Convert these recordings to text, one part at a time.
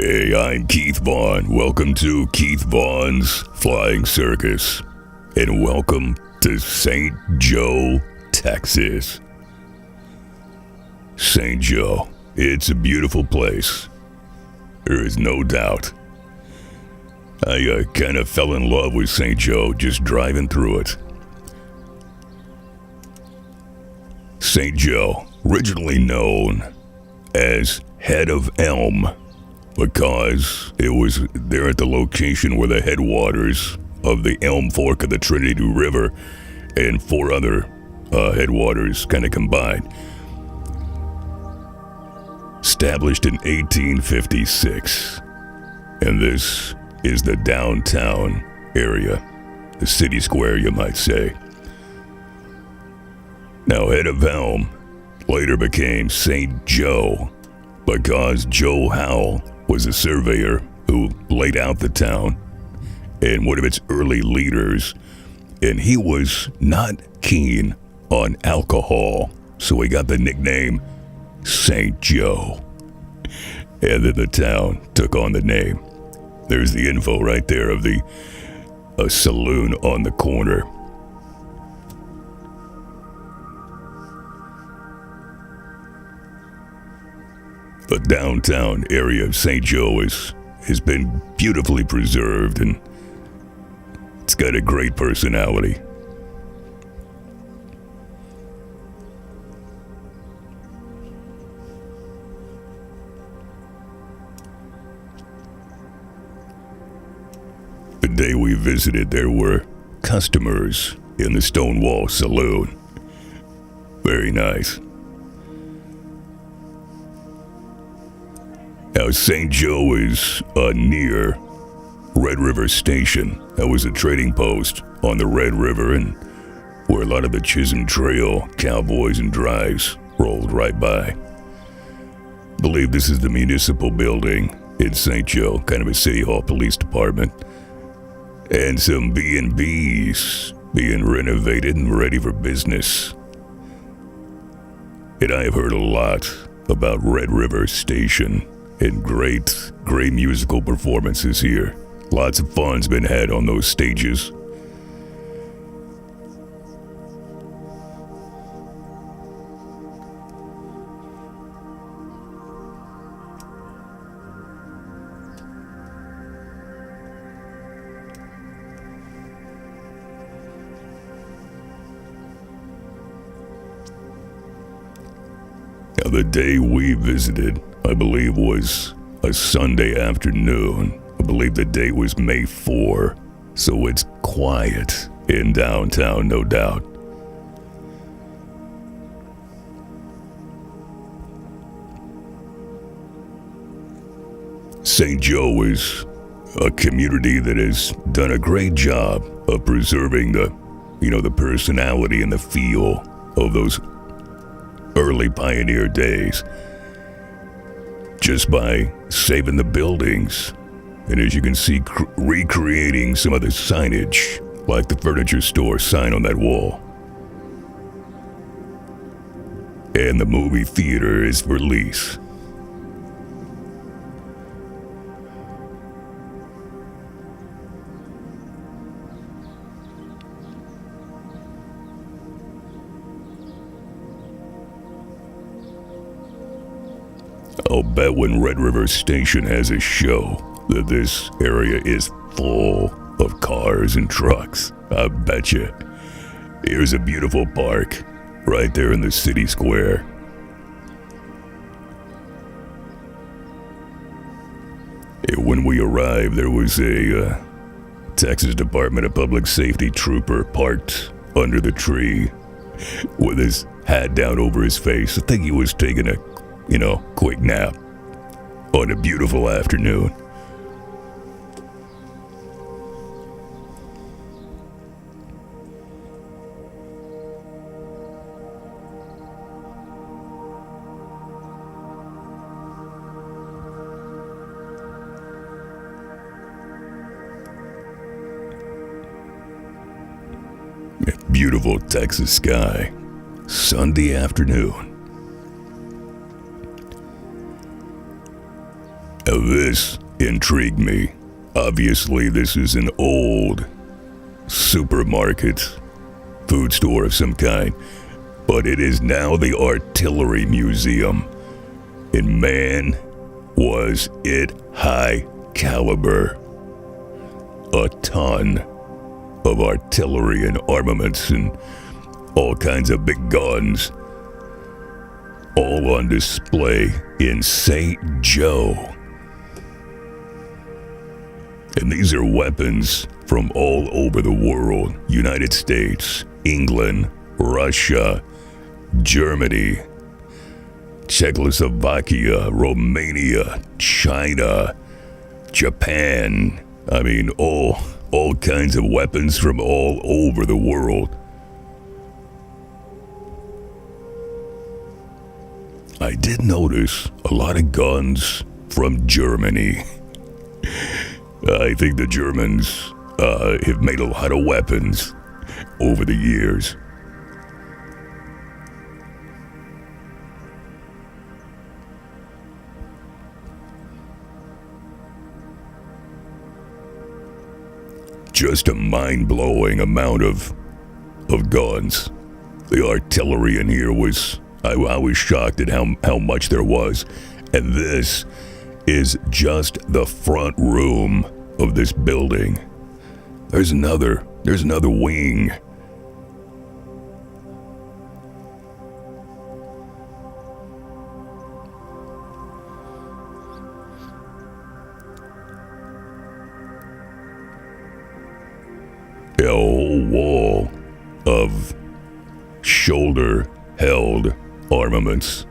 Hey, I'm Keith Vaughn. Welcome to Keith Vaughn's Flying Circus. And welcome to St. Joe, Texas. St. Joe, it's a beautiful place. There is no doubt. I kind of fell in love with St. Joe just driving through it. St. Joe, originally known as Head of Elm, because it was there at the location where the headwaters of the Elm Fork of the Trinity River and four other headwaters kind of combined. Established in 1856. And this is the downtown area, the city square, you might say. Now, Head of Elm later became St. Joe because Joe Howell was a surveyor who laid out the town and one of its early leaders, and he was not keen on alcohol, so he got the nickname St. Joe. And then the town took on the name. There's the info right there of the saloon on the corner. The downtown area of St. Joe has been beautifully preserved, and it's got a great personality. The day we visited, there were customers in the Stonewall Saloon. Very nice. Now, St. Joe is near Red River Station. That was a trading post on the Red River, and where a lot of the Chisholm Trail cowboys and drives rolled right by. I believe this is the municipal building in St. Joe, kind of a city hall police department. And some B&Bs being renovated and ready for business. And I have heard a lot about Red River Station and great musical performances here. Lots of fun's been had on those stages. Now, the day we visited, I believe, was a Sunday afternoon. I believe the date was May 4, so it's quiet in downtown, no doubt. St. Joe is a community that has done a great job of preserving the personality and the feel of those early pioneer days, just by saving the buildings, and as you can see, recreating some of the signage, like the furniture store sign on that wall. And the movie theater is for lease. I'll bet when Red River Station has a show that this area is full of cars and trucks. I bet you. Here's a beautiful park right there in the city square. When we arrived, there was a Texas Department of Public Safety trooper parked under the tree with his hat down over his face. I think he was taking a quick nap on a beautiful afternoon. Beautiful Texas sky, Sunday afternoon. Now this intrigued me. Obviously, this is an old supermarket, food store of some kind, but it is now the Artillery Museum. And man, was it high caliber. A ton of artillery and armaments and all kinds of big guns, all on display in St. Joe. And these are weapons from all over the world: United States, England, Russia, Germany, Czechoslovakia, Romania, China, Japan. I mean, all kinds of weapons from all over the world. I did notice a lot of guns from Germany. I think the Germans have made a lot of weapons over the years. Just a mind-blowing amount of guns. The artillery in here was, I was shocked at how much there was. And this is just the front room of this building. There's another wing. A whole wall of shoulder-held armaments.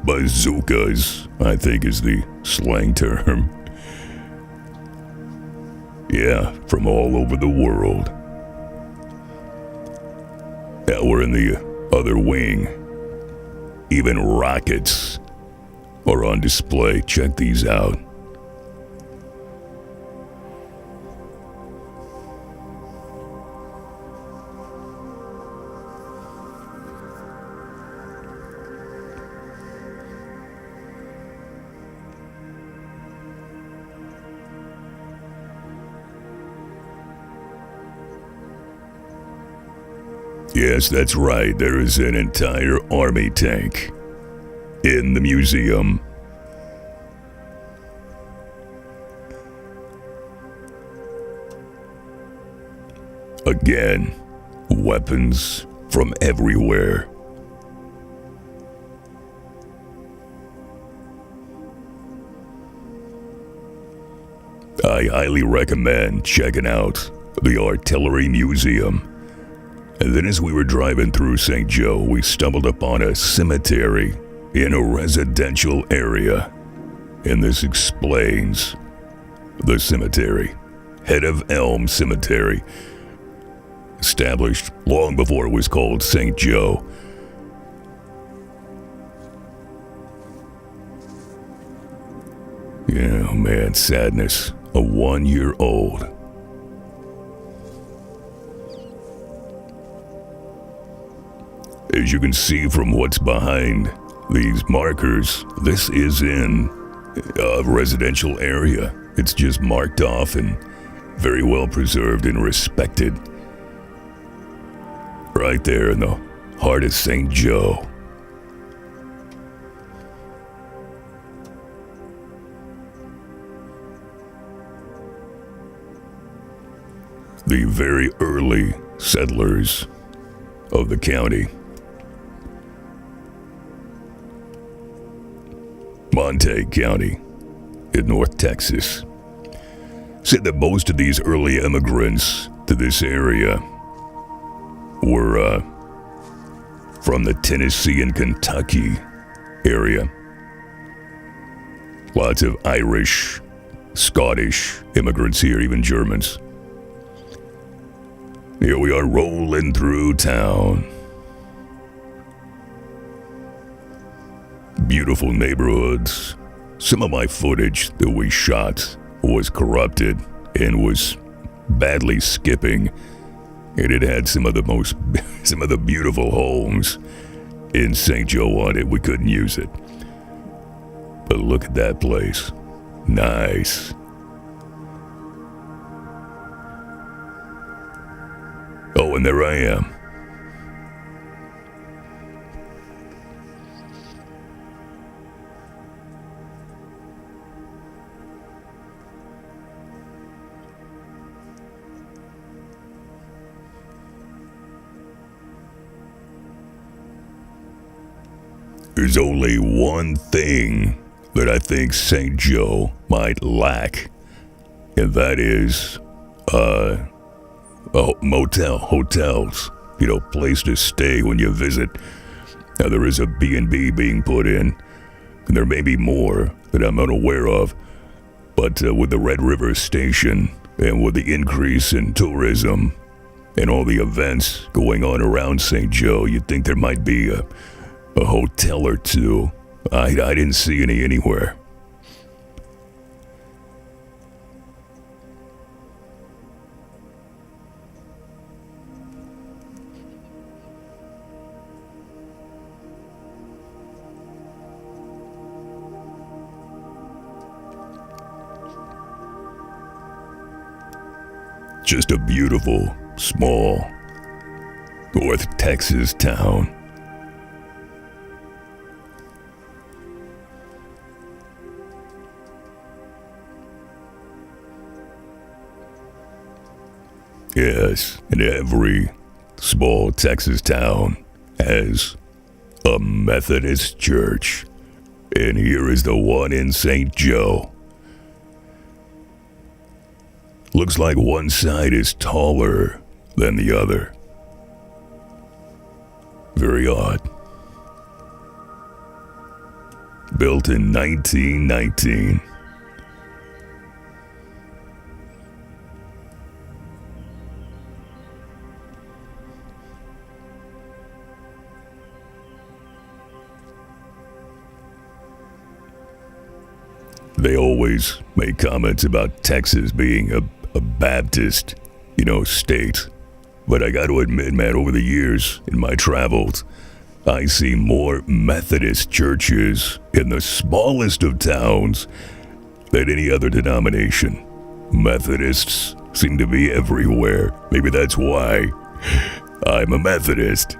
Bazookas, I think is the slang term. Yeah, from all over the world. Now we're in the other wing. Even rockets are on display. Check these out. Yes, that's right. There is an entire army tank in the museum. Again, weapons from everywhere. I highly recommend checking out the Artillery Museum. And then as we were driving through St. Joe, we stumbled upon a cemetery in a residential area. And this explains the cemetery. Head of Elm Cemetery. Established long before it was called St. Joe. Yeah, man, sadness. A 1-year-old. As you can see from what's behind these markers, this is in a residential area. It's just marked off and very well preserved and respected. Right there in the heart of St. Joe. The very early settlers of the county. Monte County in North Texas said that most of these early immigrants to this area were from the Tennessee and Kentucky area. Lots of Irish, Scottish immigrants here, even Germans. Here we are rolling through town. Beautiful neighborhoods. Some of my footage that we shot was corrupted and was badly skipping. And it had some of the beautiful homes in St. Joe on it. We couldn't use it. But look at that place. Nice. Oh, and there I am. There's only one thing that I think St. Joe might lack, and that is, hotels. Place to stay when you visit. Now, there is a B&B being put in, and there may be more that I'm unaware of, but with the Red River Station, and with the increase in tourism, and all the events going on around St. Joe, you'd think there might be a hotel or two. I didn't see any anywhere. Just a beautiful, small, North Texas town. Yes, and every small Texas town has a Methodist church. And here is the one in St. Joe. Looks like one side is taller than the other. Very odd. Built in 1919. They always make comments about Texas being a Baptist, state. But I got to admit, man, over the years in my travels, I see more Methodist churches in the smallest of towns than any other denomination. Methodists seem to be everywhere. Maybe that's why I'm a Methodist.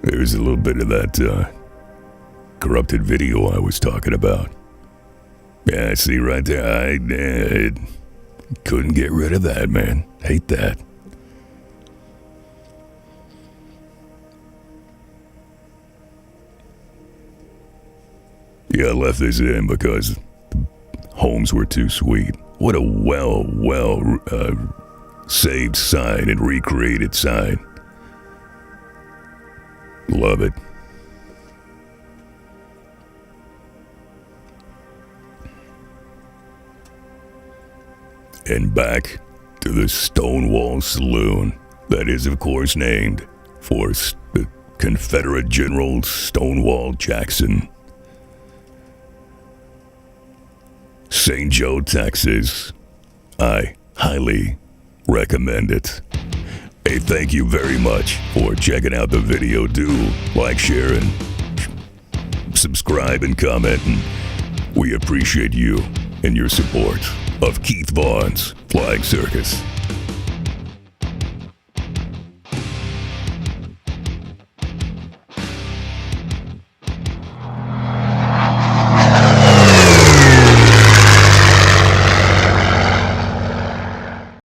There's a little bit of that corrupted video I was talking about. Yeah, see right there, I couldn't get rid of that, man. Hate that. Yeah, I left this in because the homes were too sweet. What a well saved sign and recreated sign. Love it. And back to the Stonewall Saloon. That is, of course, named for the Confederate General Stonewall Jackson. St. Joe, Texas. I highly recommend it. Hey, thank you very much for checking out the video. Do like, share, and subscribe and comment. And we appreciate you and your support of Keith Vaughn's Flying Circus.